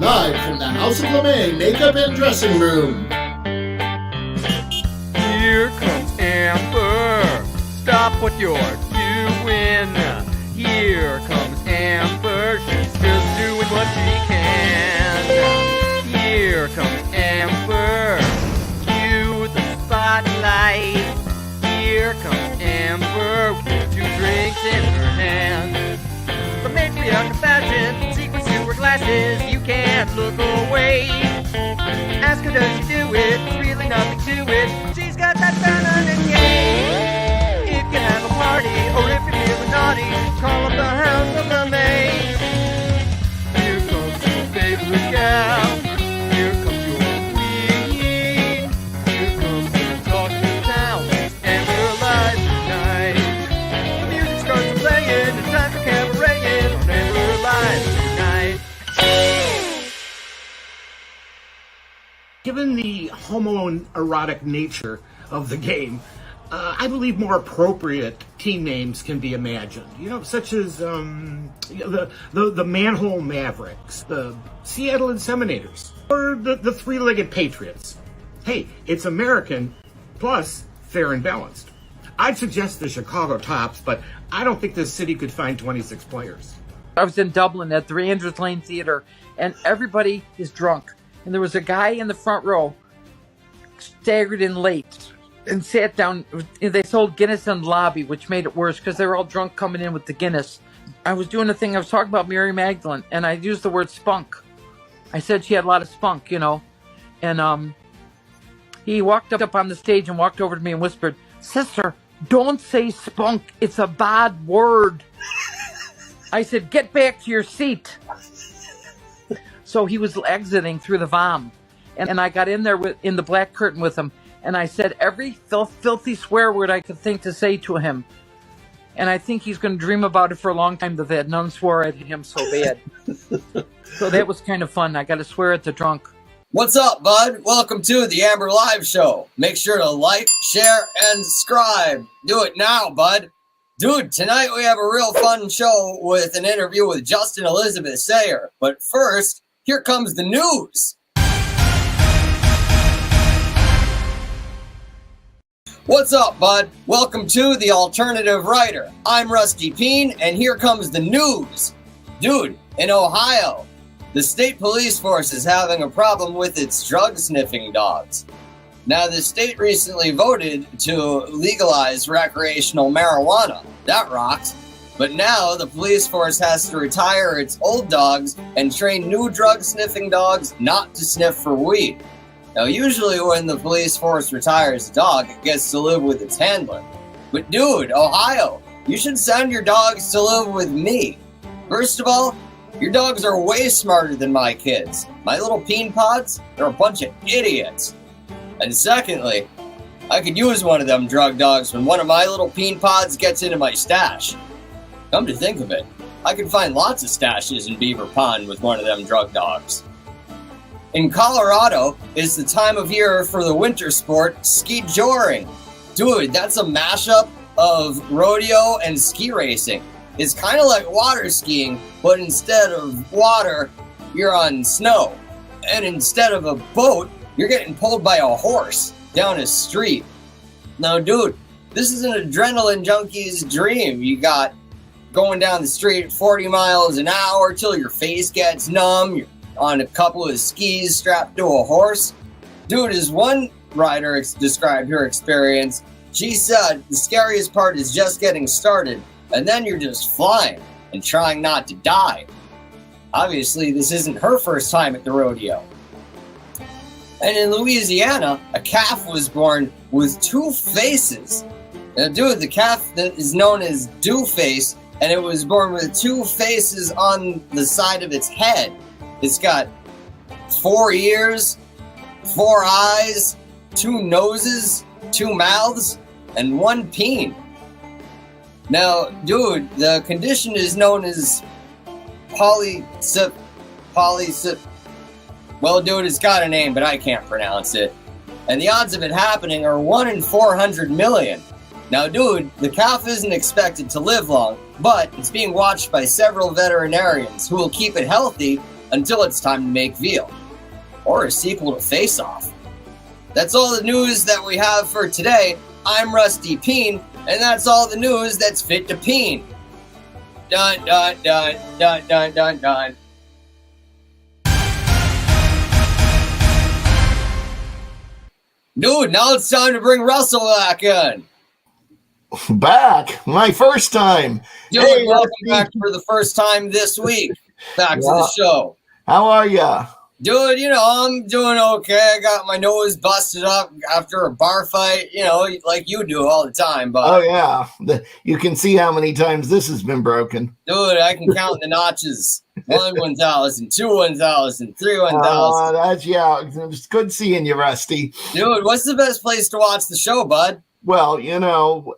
Live from the House of LeMay Makeup and Dressing Room. Here comes Amber. Stop what you're doing. Here comes Amber. She's just doing what she can. Here comes Amber. Cue the spotlight. Here comes Amber with 2 drinks in her hand. The matriarch of fashion, secrets to her glasses, you can't look away. Ask her, does she do it? There's really nothing to it. She's got that feminine game. If you have a party, or if you're feeling naughty, call up the House of LeMay. Here comes your favorite gal. Here comes your queen. Here comes the talk of town. And we're live tonight. The music starts playing. It's time for cabareting. And we're live tonight. Given the homoerotic nature of the game, I believe more appropriate team names can be imagined. Such as the Manhole Mavericks, the Seattle Inseminators, or the Three-Legged Patriots. Hey, it's American, plus fair and balanced. I'd suggest the Chicago Tops, but I don't think this city could find 26 players. I was in Dublin at the Andrews Lane Theatre, and everybody is drunk. And there was a guy in the front row, staggered in late, and sat down. They sold Guinness in the lobby, which made it worse because they were all drunk coming in with the Guinness. I was doing a thing, I was talking about Mary Magdalene, and I used the word spunk. I said she had a lot of spunk, And he walked up on the stage and walked over to me and whispered, "Sister, don't say spunk. It's a bad word." I said, "Get back to your seat." So he was exiting through the vom. And I got in there in the black curtain with him. And I said every filthy swear word I could think to say to him. And I think he's going to dream about it for a long time, that none swore at him so bad. So that was kind of fun. I got to swear at the drunk. What's up, bud? Welcome to the Amber Live Show. Make sure to like, share, and subscribe. Do it now, bud. Dude, tonight we have a real fun show with an interview with Justin Elizabeth Sayre. But first, here comes the news. What's up, bud? Welcome to The Alternative Writer. I'm Rusty Peen, and here comes the news. Dude, in Ohio, the state police force is having a problem with its drug-sniffing dogs. Now, the state recently voted to legalize recreational marijuana. That rocks. But now the police force has to retire its old dogs and train new drug-sniffing dogs not to sniff for weed. Now, usually when the police force retires a dog, it gets to live with its handler. But dude, Ohio, you should send your dogs to live with me. First of all, your dogs are way smarter than my kids. My little peen pods, they're a bunch of idiots. And secondly, I could use one of them drug dogs when one of my little peen pods gets into my stash. Come to think of it, I could find lots of stashes in Beaver Pond with one of them drug dogs. In Colorado, it's the time of year for the winter sport ski joring. Dude, that's a mashup of rodeo and ski racing. It's kind of like water skiing, but instead of water, you're on snow. And instead of a boat, you're getting pulled by a horse down a street. Now, dude, this is an adrenaline junkie's dream. You got going down the street at 40 miles an hour till your face gets numb. You're on a couple of skis strapped to a horse. Dude, as one rider described her experience, she said the scariest part is just getting started, and then you're just flying and trying not to die. Obviously, this isn't her first time at the rodeo. And in Louisiana, a calf was born with 2 faces. Now, dude, the calf that is known as Dewface, and it was born with 2 faces on the side of its head. It's got 4 ears, 4 eyes, 2 noses, 2 mouths, and 1 peen. Now, dude, the condition is known as polycystic. Well, dude, it's got a name, but I can't pronounce it. And the odds of it happening are 1 in 400 million. Now, dude, the calf isn't expected to live long, but it's being watched by several veterinarians who will keep it healthy until it's time to make veal. Or a sequel to Face Off. That's all the news that we have for today. I'm Rusty Peen, and that's all the news that's fit to peen. Dun, dun, dun, dun, dun, dun, dun. Dude, now it's time to bring Russell back in. Back? My first time. Dude, Hey, welcome back for the first time this week. Back to the show. How are ya? Dude, I'm doing okay. I got my nose busted up after a bar fight, like you do all the time. But Oh, yeah. You can see how many times this has been broken. dude, I can count the notches. 1,000, 2 1,000, 3 1,000. That's, yeah. It's good seeing you, Rusty. Dude, what's the best place to watch the show, bud? Well,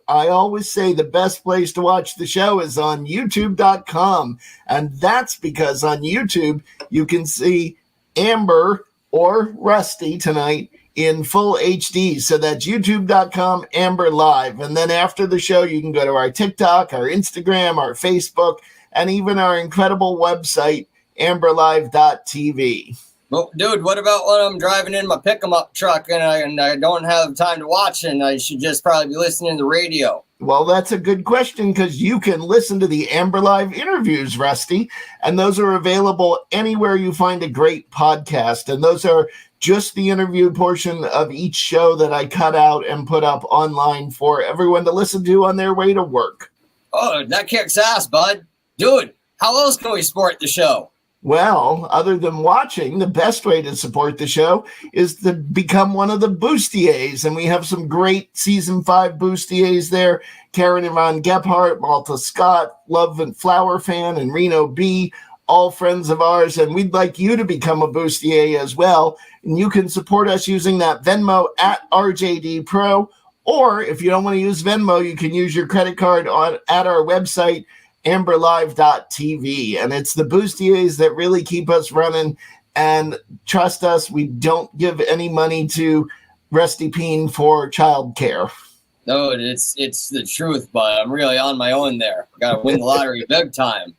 I always say the best place to watch the show is on YouTube.com. And that's because on YouTube, you can see Amber or Rusty tonight in full HD. So that's youtube.com Amber Live. And then after the show, you can go to our TikTok, our Instagram, our Facebook, and even our incredible website, amberlive.tv. Well, dude, what about when I'm driving in my pick-em-up truck and I don't have time to watch and I should just probably be listening to the radio? Well, that's a good question because you can listen to the Amber Live interviews, Rusty, and those are available anywhere you find a great podcast. And those are just the interview portion of each show that I cut out and put up online for everyone to listen to on their way to work. Oh, that kicks ass, bud. Dude, how else can we support the show? Well, other than watching, the best way to support the show is to become one of the bustiers. And we have some great season 5 bustiers there. Karen and Ron Gephardt, Malta Scott, Love and Flower Fan, and Reno B, all friends of ours. And we'd like you to become a bustier as well. And you can support us using that Venmo at RJD Pro. Or if you don't want to use Venmo, you can use your credit card at our website, amberlive.tv. And it's the bustiers that really keep us running. And trust us, we don't give any money to Rusty Peen for childcare. No, it's the truth, but I'm really on my own there. Got to win the lottery big time.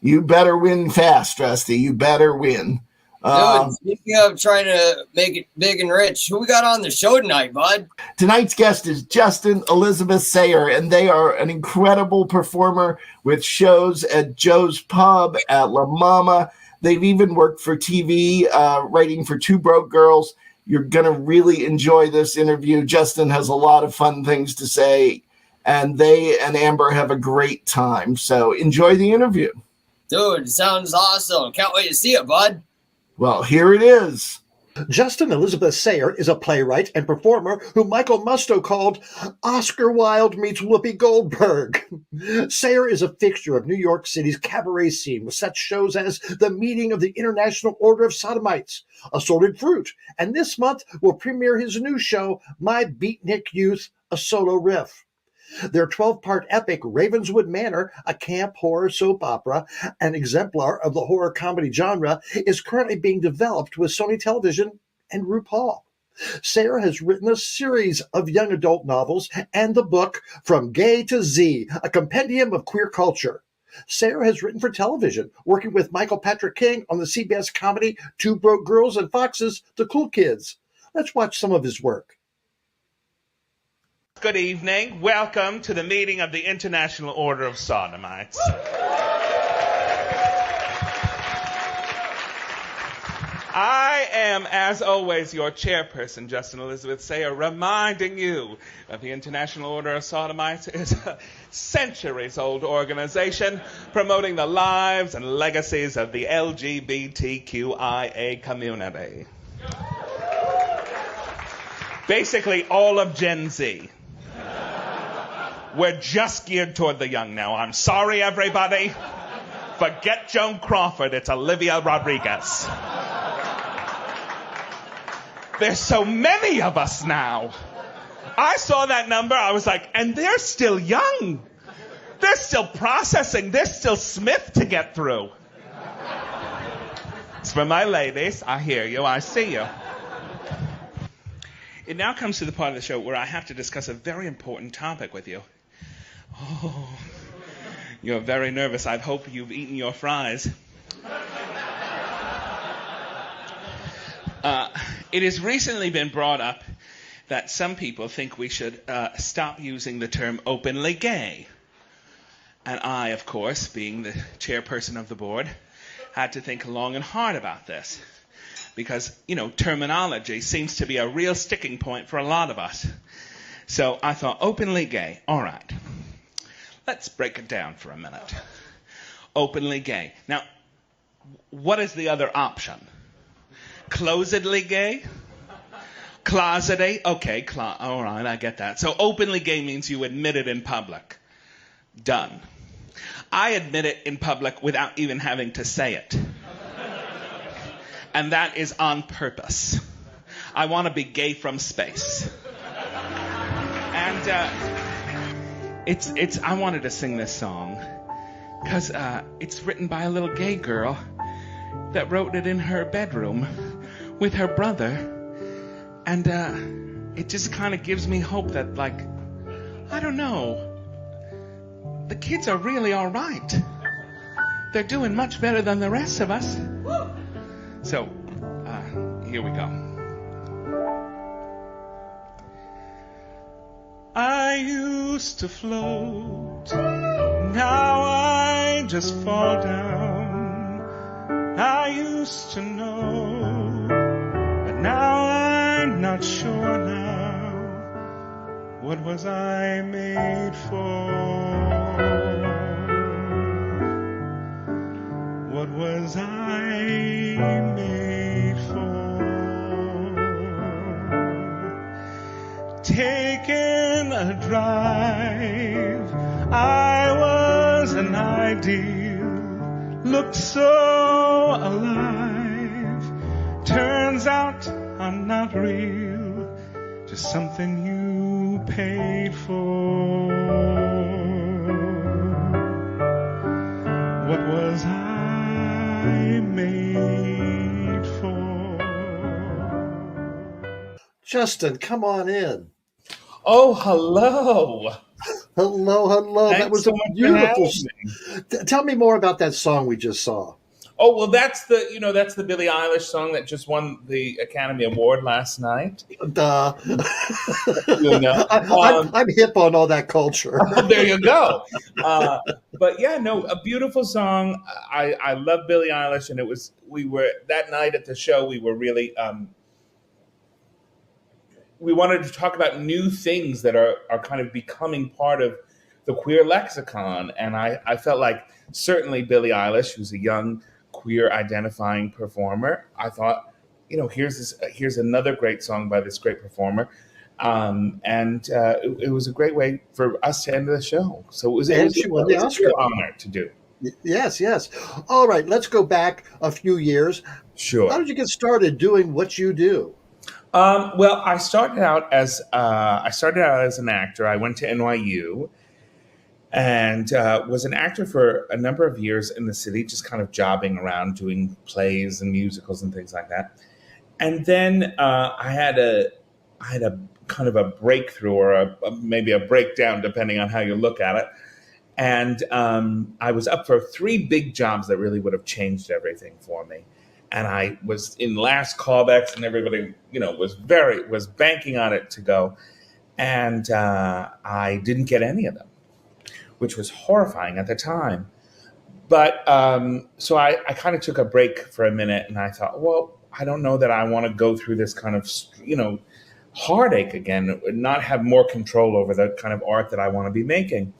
You better win fast, Rusty. You better win. Dude, speaking of trying to make it big and rich, who we got on the show tonight, bud? Tonight's guest is Justin Elizabeth Sayre, and they are an incredible performer with shows at Joe's Pub, at La Mama. They've even worked for TV, writing for Two Broke Girls. You're going to really enjoy this interview. Justin has a lot of fun things to say, and they and Amber have a great time. So enjoy the interview. Dude, sounds awesome. Can't wait to see it, bud. Well, here it is. Justin Elizabeth Sayre is a playwright and performer who Michael Musto called Oscar Wilde meets Whoopi Goldberg. Sayre is a fixture of New York City's cabaret scene with such shows as The Meeting of the International Order of Sodomites, Assorted Fruit, and this month will premiere his new show, My Beatnik Youth, a Solo Riff. Their 12-part epic Ravenswood Manor, a camp horror soap opera, an exemplar of the horror comedy genre, is currently being developed with Sony Television and Rupaul. Sayre has written a series of young adult novels and the book From Gay to Z, a Compendium of Queer Culture. Sayre has written for television, working with Michael Patrick King on the CBS comedy Two Broke Girls and Fox's The Cool Kids. Let's watch some of his work. Good evening. Welcome to the meeting of the International Order of Sodomites. I am, as always, your chairperson, Justin Elizabeth Sayre, reminding you that the International Order of Sodomites is a centuries-old organization promoting the lives and legacies of the LGBTQIA community. Basically, all of Gen Z. We're just geared toward the young now. I'm sorry, everybody. Forget Joan Crawford. It's Olivia Rodriguez. There's so many of us now. I saw that number. I was like, and they're still young. They're still processing. There's still Smith to get through. It's for my ladies. I hear you. I see you. It now comes to the part of the show where I have to discuss a very important topic with you. Oh, you're very nervous. I hope you've eaten your fries. It has recently been brought up that some people think we should stop using the term openly gay. And I, of course, being the chairperson of the board, had to think long and hard about this. Because, terminology seems to be a real sticking point for a lot of us. So I thought, openly gay. All right. Let's break it down for a minute. Openly gay. Now, what is the other option? Closedly gay? Closeted? Okay, all right, I get that. So openly gay means you admit it in public. Done. I admit it in public without even having to say it. And that is on purpose. I want to be gay from space. And I wanted to sing this song because it's written by a little gay girl that wrote it in her bedroom with her brother. And it just kind of gives me hope that, I don't know, the kids are really all right. They're doing much better than the rest of us. So, here we go. I used to float, now I just fall down. I used to know, but now I'm not sure now. What was I made for? What was I made for? Taking a drive, I was an ideal, looked so alive. Turns out I'm not real, just something you paid for. What was I made for? Justin, come on in. Oh, hello. Hello. Thanks That was so a much for beautiful. having me. Tell me more about that song we just saw. Oh, well, that's the Billie Eilish song that just won the Academy Award last night. Duh. I'm I'm hip on all that culture. There you go. But yeah, no, a beautiful song. I love Billie Eilish, and we were that night at the show. We were really we wanted to talk about new things that are kind of becoming part of the queer lexicon, and I felt like certainly Billie Eilish, who's a young queer identifying performer, I thought, here's another great song by this great performer. It was a great way for us to end the show. So it was a real honor to do. Yes. All right, let's go back a few years. Sure. How did you get started doing what you do? Well, I started out as an actor. I went to NYU and was an actor for a number of years in the city, just kind of jobbing around doing plays and musicals and things like that. And then I had a kind of a breakthrough or maybe a breakdown, depending on how you look at it. And I was up for 3 big jobs that really would have changed everything for me. And I was in last callbacks, and everybody, was banking on it to go. And I didn't get any of them, which was horrifying at the time. But so I kind of took a break for a minute, and I thought, well, I don't know that I want to go through this kind of, heartache again, not have more control over the kind of art that I want to be making.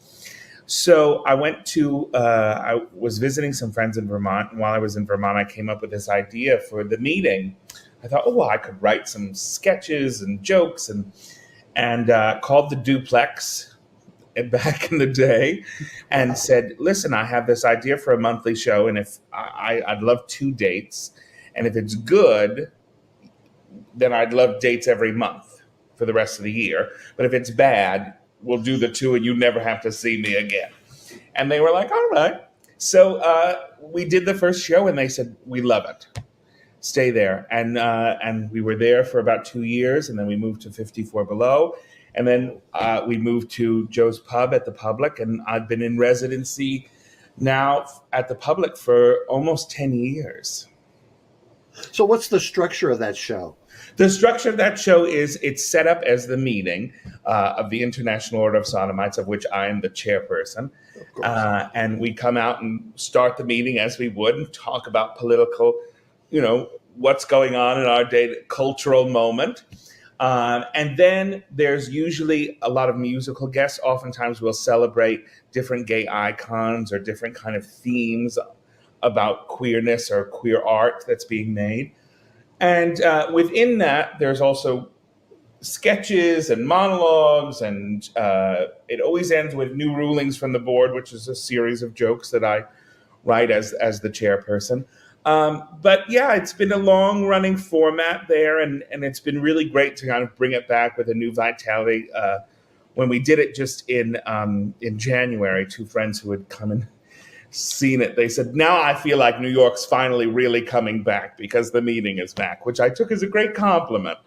So I I was visiting some friends in Vermont. And while I was in Vermont, I came up with this idea for the meeting. I thought, I could write some sketches and jokes and called the Duplex back in the day and said, listen, I have this idea for a monthly show. And if I'd love 2 dates. And if it's good, then I'd love dates every month for the rest of the year. But if it's bad, we'll do the 2 and you never have to see me again. And they were like, all right. So we did the first show and they said, we love it. Stay there. And we were there for about 2 years, and then we moved to 54 Below. And then we moved to Joe's Pub at the Public. And I've been in residency now at the Public for almost 10 years. So what's the structure of that show? The structure of that show is it's set up as the meeting of the International Order of Sodomites, of which I am the chairperson. And we come out and start the meeting as we would and talk about political, what's going on in our day, cultural moment. And then there's usually a lot of musical guests. Oftentimes we'll celebrate different gay icons or different kind of themes about queerness or queer art that's being made. And within that, there's also sketches and monologues, and it always ends with new rulings from the board, which is a series of jokes that I write as the chairperson. But yeah, it's been a long-running format there, and it's been really great to kind of bring it back with a new vitality. When we did it just in January, two friends who had come and seen it, they said, now I feel like New York's finally really coming back because the meeting is back, which I took as a great compliment,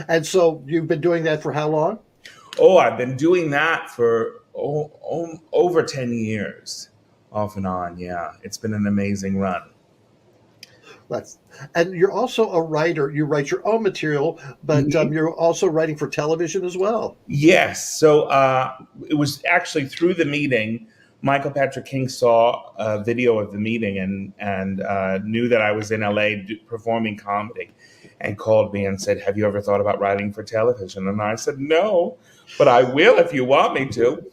And so you've been doing that for how long? Oh, I've been doing that for over 10 years, off and on. Yeah, it's been an amazing run. And you're also a writer. You write your own material, but you're also writing for television as well. Yes. So it was actually through the meeting. Michael Patrick King saw a video of the meeting and knew that I was in LA performing comedy, and called me and said, have you ever thought about writing for television? And I said, no, but I will if you want me to.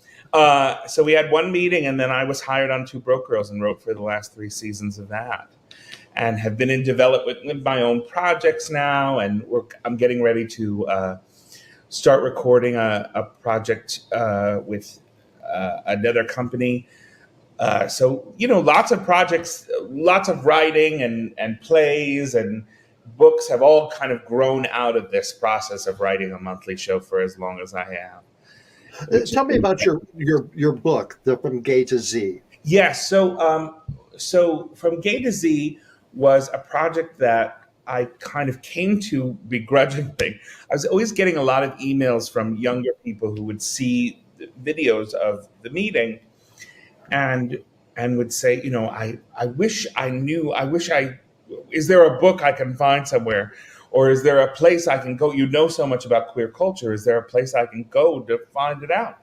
So we had one meeting, and then I was hired on Two Broke Girls and wrote for the last 3 seasons of that. And have been in development with my own projects now, and I'm getting ready to start recording a project with another company. So, lots of projects, lots of writing and plays and books have all kind of grown out of this process of writing a monthly show for as long as I have. Tell me about your book, From Gay to Z. Yes. So From Gay to Z was a project that I kind of came to begrudgingly. I was always getting a lot of emails from younger people who would see videos of the meeting and would say, I wish I knew, is there a book I can find somewhere? Or is there a place I can go? You know so much about queer culture. Is there a place I can go to find it out?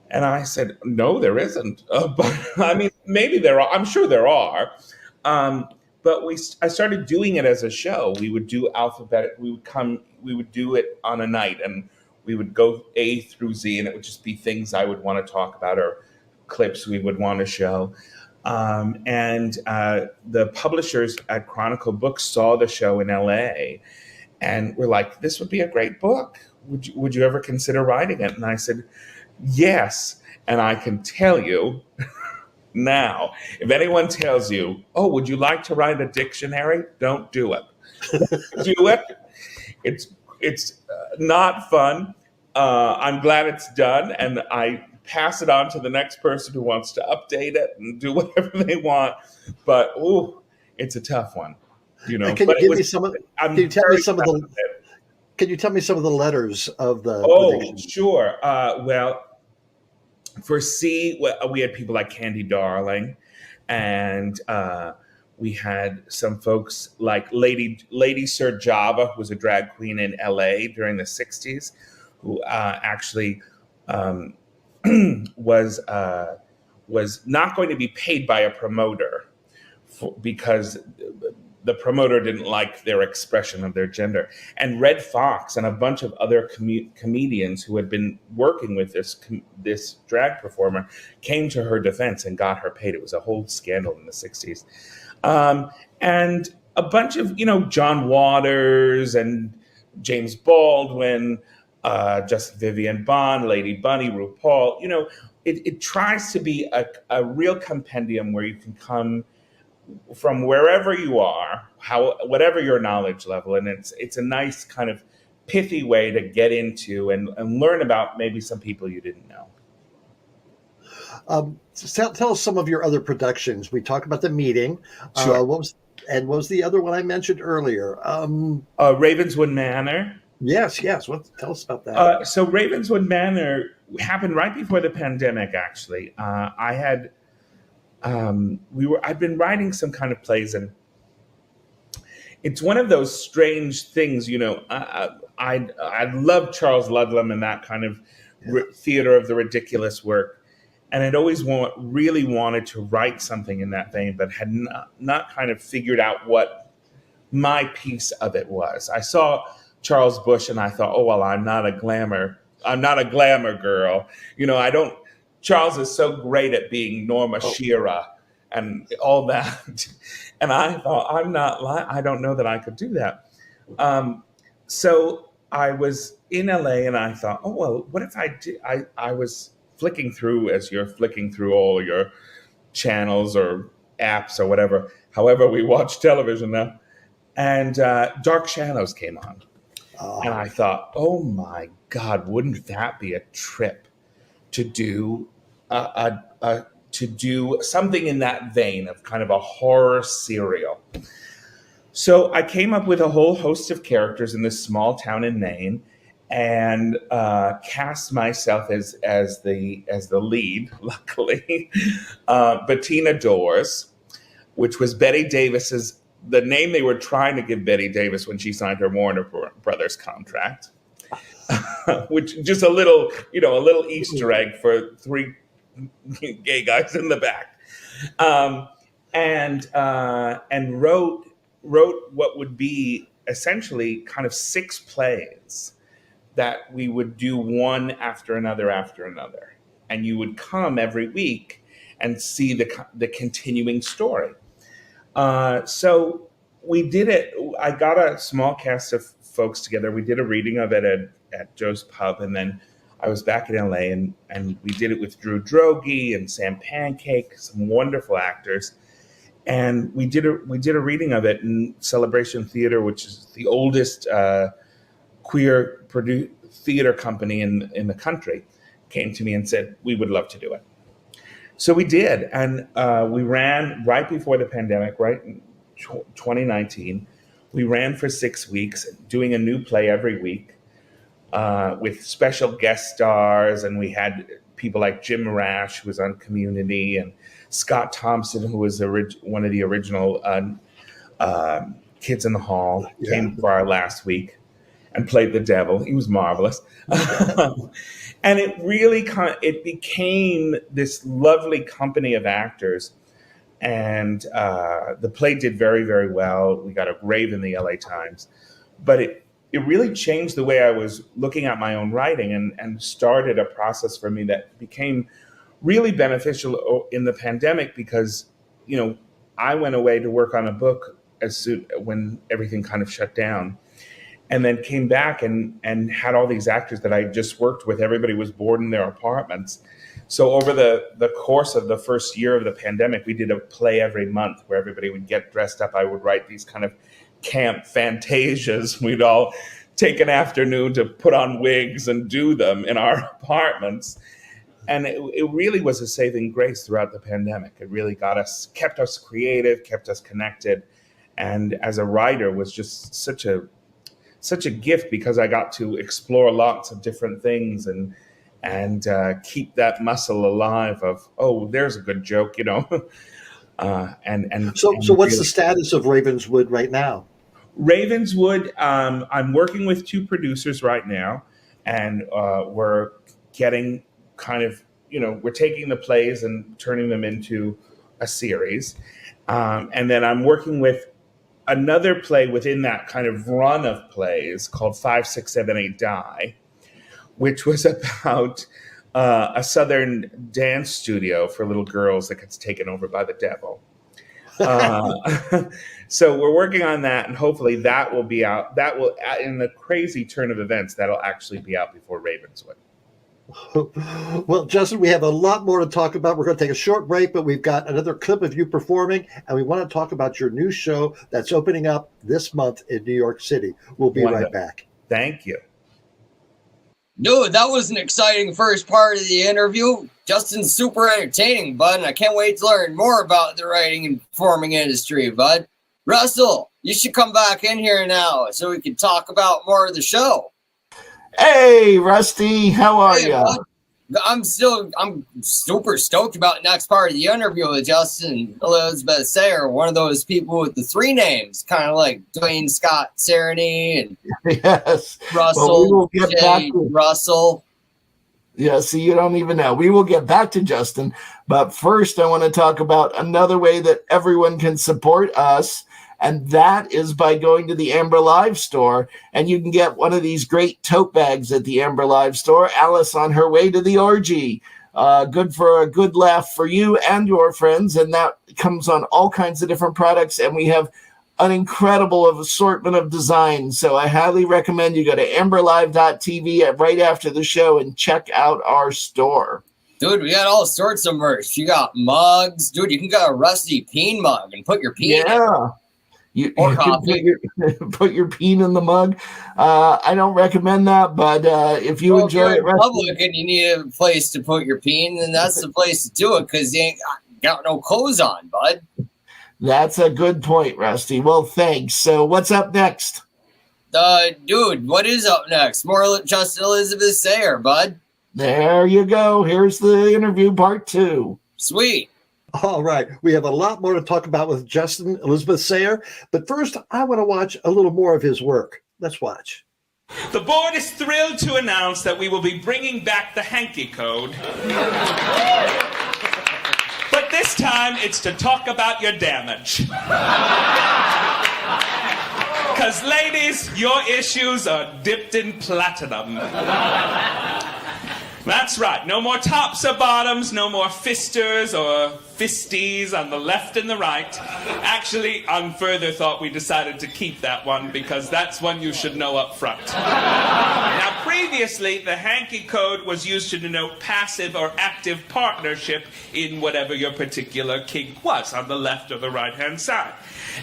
And I said, no, there isn't. But I mean, maybe there are. I'm sure there are. But I started doing it as a show. We would do alphabetic. We would do it on a night, and we would go A through Z, and it would just be things I would want to talk about or clips we would want to show. And the publishers at Chronicle Books saw the show in LA, and were like, "This would be a great book. Would you ever consider writing it?" And I said, "Yes." And I can tell you. Now, if anyone tells you, oh, would you like to write a dictionary? Don't do it. Do it. It's not fun. I'm glad it's done, and I pass it on to the next person who wants to update it and do whatever they want. But it's a tough one, Can you give me some of? Can you tell me some of the? Can you tell me some of the letters of the? Oh, sure. Well. For C, we had people like Candy Darling, and we had some folks like Lady Sir Java, who was a drag queen in LA during the 60s, who actually was not going to be paid by a promoter because the promoter didn't like their expression of their gender. And Red Fox and a bunch of other comedians who had been working with this drag performer came to her defense and got her paid. It was a whole scandal in the 60s. And a bunch of, John Waters and James Baldwin, Justin Vivian Bond, Lady Bunny, RuPaul. It tries to be a real compendium where you can come from wherever you are, whatever your knowledge level, and it's a nice kind of pithy way to get into and learn about maybe some people you didn't know. Tell us some of your other productions. We talked about the meeting. Sure. What was the other one I mentioned earlier? Ravenswood Manor. Yes. Tell us about that. So Ravenswood Manor happened right before the pandemic. Actually, I I've been writing some kind of plays, and it's one of those strange things, you know. I love Charles Ludlam and that kind of theater of the ridiculous work, and I'd always really wanted to write something in that vein, but had not kind of figured out what my piece of it was. I saw Charles Busch and I thought, oh well, I'm not a glamour girl, you know. Charles is so great at being Norma Shearer and all that. And I thought, I don't know that I could do that. So I was in LA and I thought, oh, well, what if I did? I was flicking through, as you're flicking through all your channels or apps or whatever, however we watch television now. And Dark Shadows came on. And I thought, oh my God, wouldn't that be a trip to do to do something in that vein of kind of a horror serial. So I came up with a whole host of characters in this small town in Maine, and cast myself as the lead. Luckily, Bettina Dawes, which was Betty Davis's, the name they were trying to give Betty Davis when she signed her Warner Brothers contract. Which just a little Easter egg for three gay guys in the back, and wrote what would be essentially kind of 6 plays that we would do one after another, and you would come every week and see the continuing story. So we did it. I got a small cast of folks together. We did a reading of it at Joe's Pub, and then I was back in LA, and we did it with Drew Droege and Sam Pancake, some wonderful actors, and we did a reading of it in Celebration Theater, which is the oldest queer theater company in the country. Came to me and said, we would love to do it. So we did, and we ran right before the pandemic, right in 2019. We ran for 6 weeks, doing a new play every week, with special guest stars, and we had people like Jim Rash, who was on Community, and Scott Thompson, who was one of the original Kids in the Hall, came for our last week and played the devil. He was marvelous. And it really it became this lovely company of actors. And the play did very, very well. We got a rave in the LA Times. But it really changed the way I was looking at my own writing, and started a process for me that became really beneficial in the pandemic, because, you know, I went away to work on a book when everything kind of shut down, and then came back and had all these actors that I just worked with. Everybody was bored in their apartments. So over the course of the first year of the pandemic, we did a play every month where everybody would get dressed up. I would write these kind of camp fantasias. We'd all take an afternoon to put on wigs and do them in our apartments. And it really was a saving grace throughout the pandemic. It really kept us creative, kept us connected. And as a writer was just such a gift, because I got to explore lots of different things and keep that muscle alive of, oh, there's a good joke, you know. So what's the status of Ravenswood right now? Ravenswood, I'm working with 2 producers right now, and we're getting kind of, you know, we're taking the plays and turning them into a series. And then I'm working with another play within that kind of run of plays called 5, 6, 7, 8 Die, which was about a Southern dance studio for little girls that gets taken over by the devil. So we're working on that, and hopefully that will be out. That will, in the crazy turn of events, that'll actually be out before Ravenswood. Well, Justin, we have a lot more to talk about. We're going to take a short break, but we've got another clip of you performing, and we want to talk about your new show that's opening up this month in New York City. We'll be right back. Thank you. Dude, that was an exciting first part of the interview. Justin's super entertaining, bud, and I can't wait to learn more about the writing and performing industry, bud. Russell, you should come back in here now so we can talk about more of the show. Hey, Rusty, how are you? I'm super stoked about the next part of the interview with Justin Elizabeth Sayre, one of those people with the three names, kind of like Dwayne Scott Cerny and Yes. Russell Russell. Yeah, see, you don't even know. We will get back to Justin, but first I want to talk about another way that everyone can support us, and that is by going to the Amber Live store, and you can get one of these great tote bags at the Amber Live store. Alice on her way to the orgy. Good for a good laugh for you and your friends, and that comes on all kinds of different products, and we have an incredible assortment of designs. So I highly recommend you go to amberlive.tv right after the show and check out our store. Dude, we got all sorts of merch. You got mugs. Dude, you can get a Rusty Peen mug and put your peen in. You can put your peen in the mug. I don't recommend that, but if you enjoy it, in public and you need a place to put your peen, then that's the place to do it, because you ain't got no clothes on, bud. That's a good point, Rusty. Well, thanks. So what's up next? Dude, what is up next? More Justin Elizabeth Sayre, bud. There you go. Here's the interview part 2. Sweet. All right. We have a lot more to talk about with Justin Elizabeth Sayre, but first I want to watch a little more of his work. Let's watch. The board is thrilled to announce that we will be bringing back the hanky code. But this time, it's to talk about your damage. Because, ladies, your issues are dipped in platinum. That's right. No more tops or bottoms, no more fisters or fisties on the left and the right. Actually, on further thought, we decided to keep that one because that's one you should know up front. Now, previously, the hanky code was used to denote passive or active partnership in whatever your particular kink was, on the left or the right-hand side.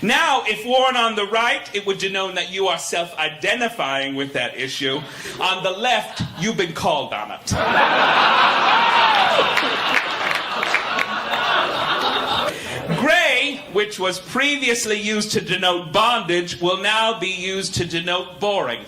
Now, if worn on the right, it would denote that you are self-identifying with that issue. On the left, you've been called on it. Gray, which was previously used to denote bondage, will now be used to denote boring.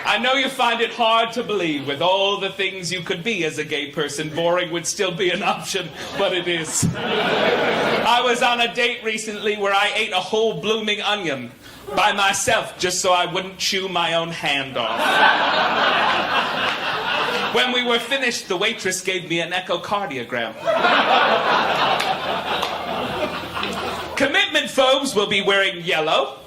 I know you find it hard to believe, with all the things you could be as a gay person, boring would still be an option, but it is. I was on a date recently where I ate a whole blooming onion by myself just so I wouldn't chew my own hand off. When we were finished, the waitress gave me an echocardiogram. Commitment phobes will be wearing yellow,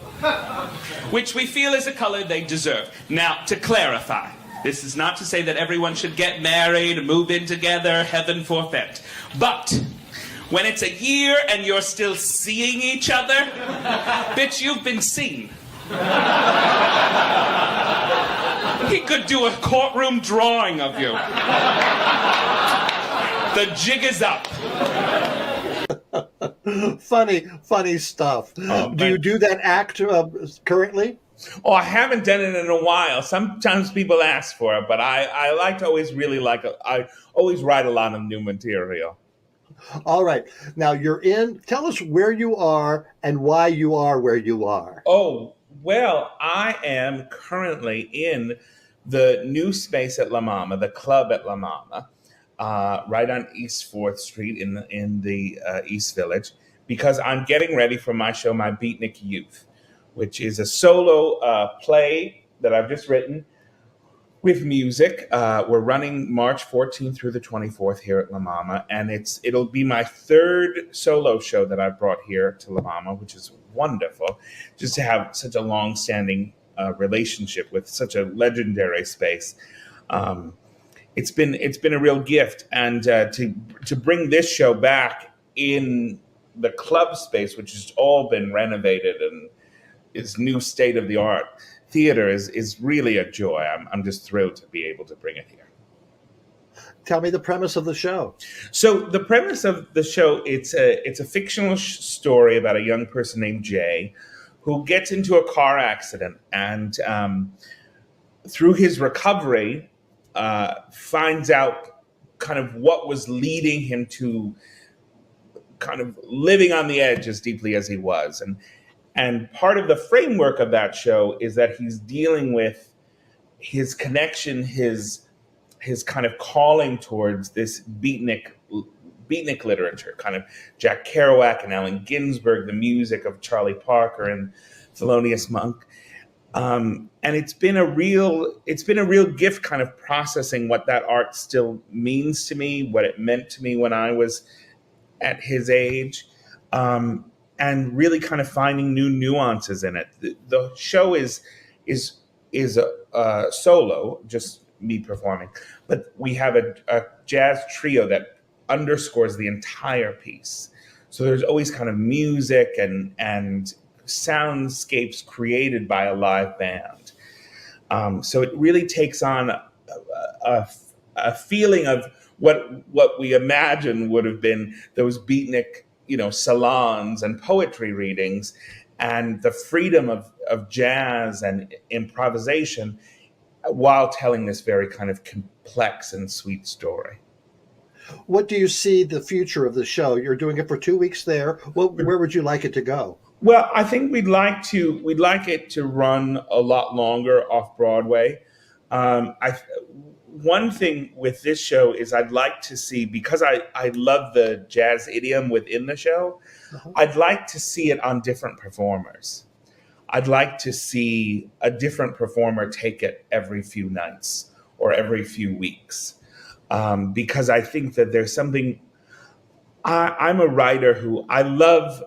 which we feel is a color they deserve. Now, to clarify, this is not to say that everyone should get married, move in together, heaven forfeit. But when it's a year and you're still seeing each other, bitch, you've been seen. He could do a courtroom drawing of you. The jig is up. Funny stuff. Do you do that act currently? Oh, I haven't done it in a while. Sometimes people ask for it, but I like to always I always write a lot of new material. All right. Now tell us where you are and why you are where you are. Oh, well, I am currently in the new space at La Mama, the club at La Mama, right on East 4th Street in the East Village, because I'm getting ready for my show, My Beatnik Youth, which is a solo play that I've just written with music. We're running March 14th through the 24th here at La Mama, and it'll be my third solo show that I've brought here to La Mama, which is wonderful, just to have such a long-standing relationship with such a legendary space. It's been a real gift, and to bring this show back in the club space, which has all been renovated and is new state-of-the-art theater, is really a joy. I'm just thrilled to be able to bring it here. Tell me the premise of the show. So the premise of the show, it's a fictional story about a young person named Jay who gets into a car accident, and through his recovery, finds out kind of what was leading him to kind of living on the edge as deeply as he was. And part of the framework of that show is that he's dealing with his connection, his his kind of calling towards this beatnik literature, kind of Jack Kerouac and Allen Ginsberg, the music of Charlie Parker and Thelonious Monk. And it's been a real gift kind of processing what that art still means to me, what it meant to me when I was at his age, and really kind of finding new nuances in it. The show is a solo, just me performing, but we have a jazz trio that underscores the entire piece. So there's always kind of music and soundscapes created by a live band. So it really takes on a feeling of what we imagine would have been those beatnik, salons and poetry readings, and the freedom of jazz and improvisation while telling this very kind of complex and sweet story. What do you see the future of the show? You're doing it for 2 weeks there. Where would you like it to go? Well, I think we'd like it to run a lot longer off Broadway. One thing with this show is I'd like to see, because I love the jazz idiom within the show, I'd like to see it on different performers. I'd like to see a different performer take it every few nights or every few weeks, because I think that there's something. I'm a writer who I love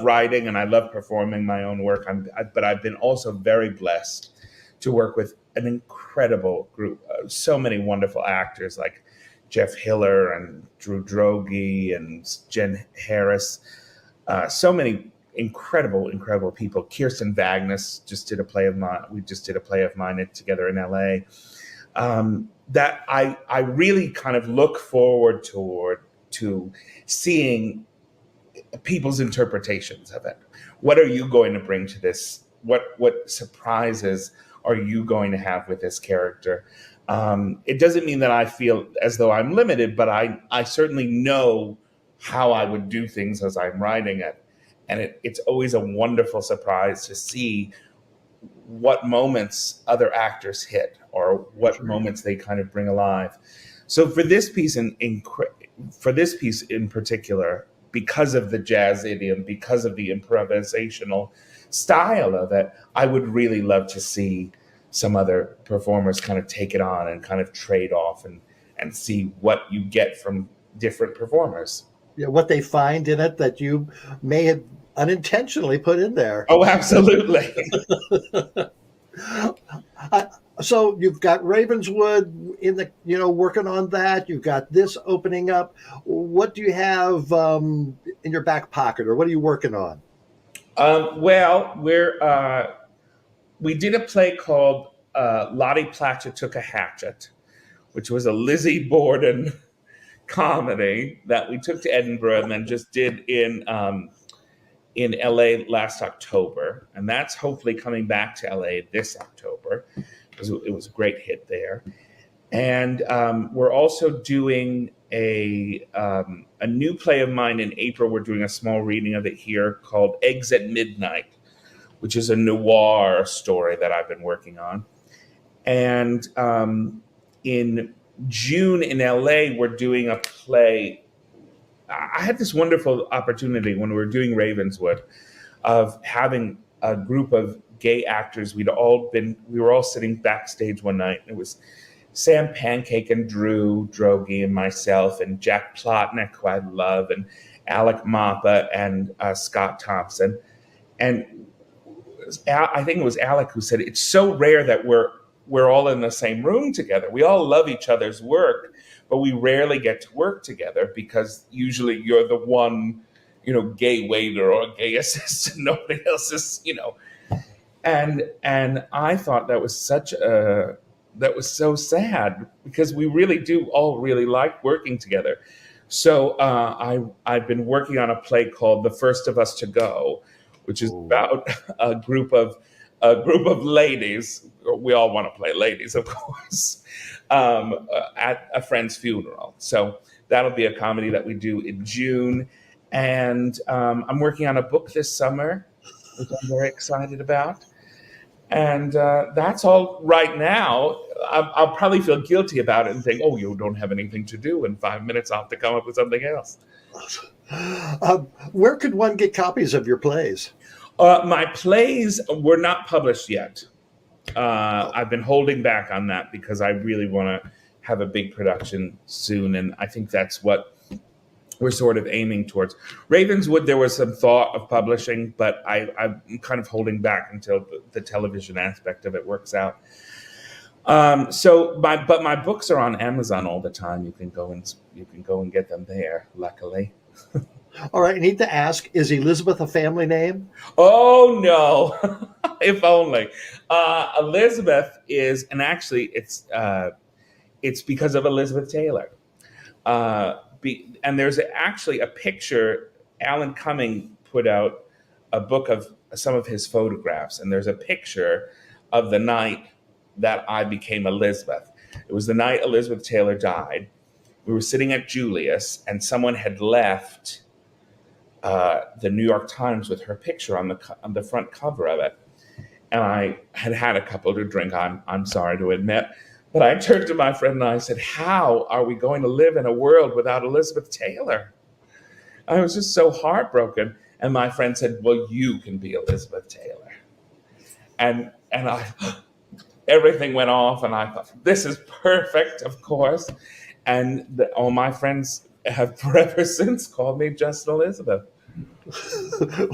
writing and I love performing my own work. But I've been also very blessed to work with an incredible group, so many wonderful actors like Jeff Hiller and Drew Droege and Jen Harris, so many incredible people. Kirsten Vagnus just did a play of mine. We just did a play of mine together in LA. That I really kind of look forward to seeing people's interpretations of it. What are you going to bring to this? What surprises are you going to have with this character? It doesn't mean that I feel as though I'm limited, but I certainly know how I would do things as I'm writing it. And it's always a wonderful surprise to see what moments other actors hit or what moments they kind of bring alive. So for this piece in particular, because of the jazz idiom, because of the improvisational style of it, I would really love to see some other performers kind of take it on and kind of trade off and see what you get from different performers. Yeah, what they find in it that you may have unintentionally put in there. Oh, absolutely. So you've got Ravenswood in the, working on that. You've got this opening up. What do you have in your back pocket, or what are you working on? Well, we did a play called Lottie Platcher Took a Hatchet, which was a Lizzie Borden comedy that we took to Edinburgh and then just did in LA last October. And that's hopefully coming back to LA this October. It was a great hit there. And we're also doing a new play of mine in April. We're doing a small reading of it here called Eggs at Midnight, which is a noir story that I've been working on. And in June in LA, we're doing a play. I had this wonderful opportunity when we were doing Ravenswood of having a group of gay actors. We were all sitting backstage one night. It was Sam Pancake and Drew Droege and myself and Jack Plotnick, who I love, and Alec Mappa and Scott Thompson. And I think it was Alec who said, it's so rare that we're all in the same room together. We all love each other's work, but we rarely get to work together because usually you're the one, gay waiter or gay assistant. Nobody else is, And I thought that was so sad because we really do all really like working together. So I've been working on a play called The First of Us to Go, which is about a group of ladies. We all want to play ladies, of course, at a friend's funeral. So that'll be a comedy that we do in June. And I'm working on a book this summer, which I'm very excited about. And that's all right now. I'll probably feel guilty about it and think, oh, you don't have anything to do in 5 minutes. I'll have to come up with something else. Where could one get copies of your plays? My plays were not published yet. I've been holding back on that because I really want to have a big production soon. And I think that's what we're sort of aiming towards. Ravenswood, there was some thought of publishing, but I'm kind of holding back until the television aspect of it works out. But my books are on Amazon all the time. You can go and get them there, luckily. All right, I need to ask, is Elizabeth a family name? Oh, no. If only. Elizabeth is, and actually it's because of Elizabeth Taylor. And there's actually a picture. Alan Cumming put out a book of some of his photographs, and there's a picture of the night that I became Elizabeth. It was the night Elizabeth Taylor died. We were sitting at Julius, and someone had left the New York Times with her picture on the front cover of it. And I had a couple to drink, I'm sorry to admit. But I turned to my friend and I said, how are we going to live in a world without Elizabeth Taylor? I was just so heartbroken. And my friend said, well, you can be Elizabeth Taylor. And everything went off, and I thought, this is perfect, of course. And all my friends have forever since called me just Elizabeth.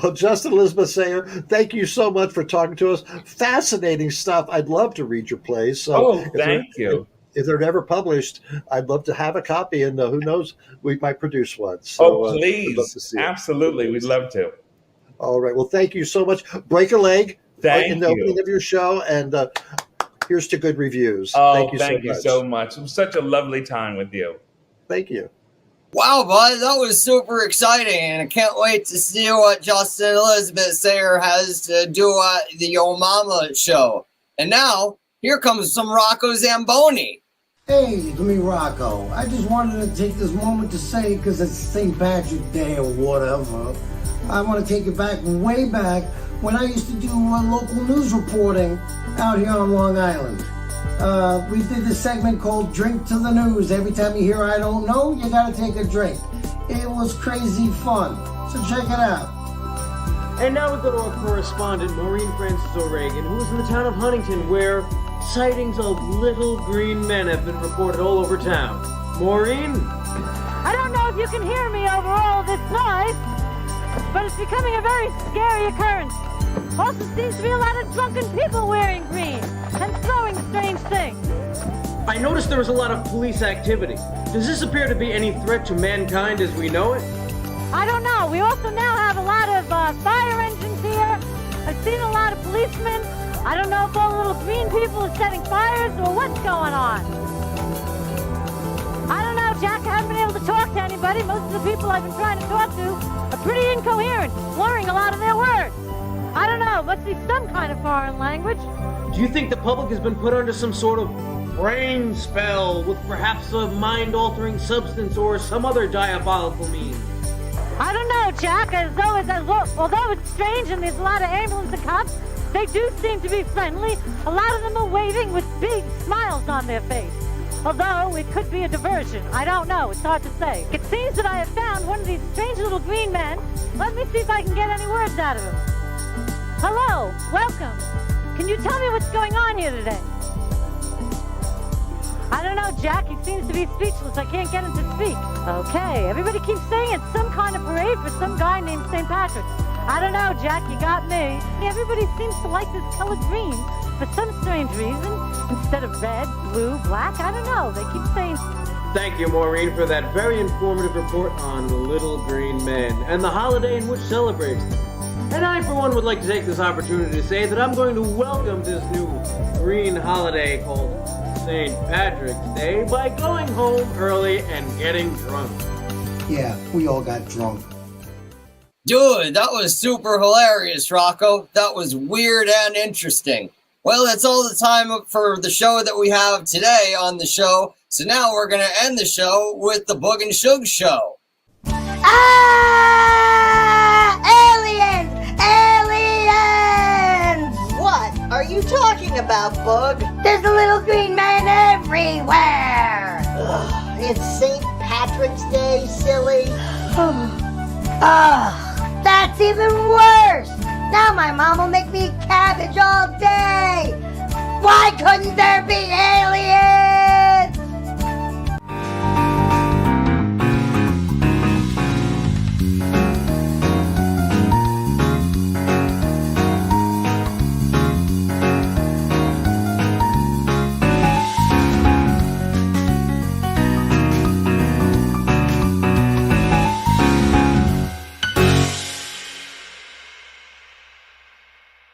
Well, Justin Elizabeth Sayre, thank you so much for talking to us. Fascinating stuff. I'd love to read your plays. So thank you. If they're never published, I'd love to have a copy, and who knows, we might produce one. So, please. Absolutely. We'd love to. All right. Well, thank you so much. Break a leg in the opening of your show, and here's to good reviews. Thank you so much. It was such a lovely time with you. Thank you. Wow, bud, that was super exciting, and I can't wait to see what Justin Elizabeth Sayre has to do at the Yo Mama show. And now, here comes some Rocco Zamboni. Hey, it's me, Rocco. I just wanted to take this moment to say, because it's St. Patrick's Day or whatever, I want to take it back, way back, when I used to do local news reporting out here on Long Island. We did this segment called Drink to the News. Every time you hear I don't know, you gotta take a drink. It was crazy fun. So check it out. And now we go to our correspondent, Maureen Francis O'Regan, who's in the town of Huntington, where sightings of little green men have been reported all over town. Maureen? I don't know if you can hear me over all this noise, but it's becoming a very scary occurrence. Also seems to be a lot of drunken people wearing green and throwing strange things. I noticed there was a lot of police activity. Does this appear to be any threat to mankind as we know it? I don't know. We also now have a lot of fire engines here. I've seen a lot of policemen. I don't know if all the little green people are setting fires or what's going on. I don't know, Jack. I haven't been able to talk to anybody. Most of the people I've been trying to talk to are pretty incoherent, slurring a lot of their words. I don't know. Must be some kind of foreign language. Do you think the public has been put under some sort of brain spell with perhaps a mind-altering substance or some other diabolical means? I don't know, Jack. Although it's strange and there's a lot of ambulance and cops, they do seem to be friendly. A lot of them are waving with big smiles on their face. Although it could be a diversion. I don't know. It's hard to say. It seems that I have found one of these strange little green men. Let me see if I can get any words out of him. Hello. Welcome. Can you tell me what's going on here today? I don't know, Jack. He seems to be speechless. I can't get him to speak. Okay. Everybody keeps saying it's some kind of parade for some guy named St. Patrick. I don't know, Jack. You got me. Everybody seems to like this color green for some strange reason. Instead of red, blue, black. I don't know. They keep saying... Thank you, Maureen, for that very informative report on the little green men and the holiday in which celebrates them. And I, for one, would like to take this opportunity to say that I'm going to welcome this new green holiday called St. Patrick's Day by going home early and getting drunk. Yeah, we all got drunk. Dude, that was super hilarious, Rocco. That was weird and interesting. Well, that's all the time for the show that we have today on the show. So now we're going to end the show with the Boog and Shug Show. Ah! Aliens! Aliens! What are you talking talking about, Bug? There's a little green man everywhere. Ugh, it's St. Patrick's Day, silly. That's even worse. Now my mom will make me cabbage all day. Why couldn't there be aliens?